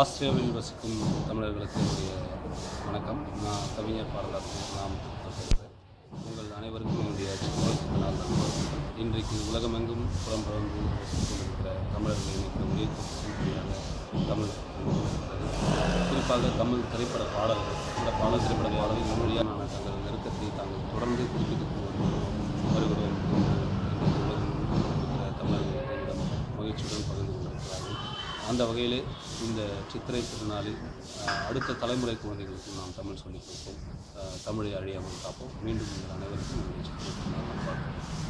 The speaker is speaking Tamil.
ஆஸ்திரேலியாவில் வசிக்கும் தமிழர்களுக்கு என்னுடைய வணக்கம். நான் கவிஞர் பாரலாசிரியர் பேசுகிறேன். உங்கள் அனைவருக்கும் என்னுடைய நாள் நண்பர்கள். இன்றைக்கு உலகமெங்கும் புலம்பெயர்ந்து வசித்துக் கொண்டிருக்கிற தமிழர்களை இணைக்கிற உயர்த்தியாக தமிழ் இருக்கிறது. குறிப்பாக தமிழ் திரைப்பட பாடல்கள், இந்த திரைப்பட பாடல்கள் மொழியான தங்கள் நெருக்கத்தை தாங்கள் தொடர்ந்து குறிப்பிட்டுக் வருகிறோம் என்று இருக்கிற தமிழர்களிடம் மகிழ்ச்சியுடன் பகிர்ந்து கொண்டிருக்கிறார்கள். அந்த வகையிலே இந்த சித்திரை திருநாளில் அடுத்த தலைமுறை குழந்தைகளுக்கும் நாம் தமிழ் சொல்லிக் கொடுப்போம். தமிழை அழியாமல் காப்போம். மீண்டும் உங்கள் அனைவருக்கும் இந்த சித்திரை திருநாள் நல்வாழ்த்துக்கள்.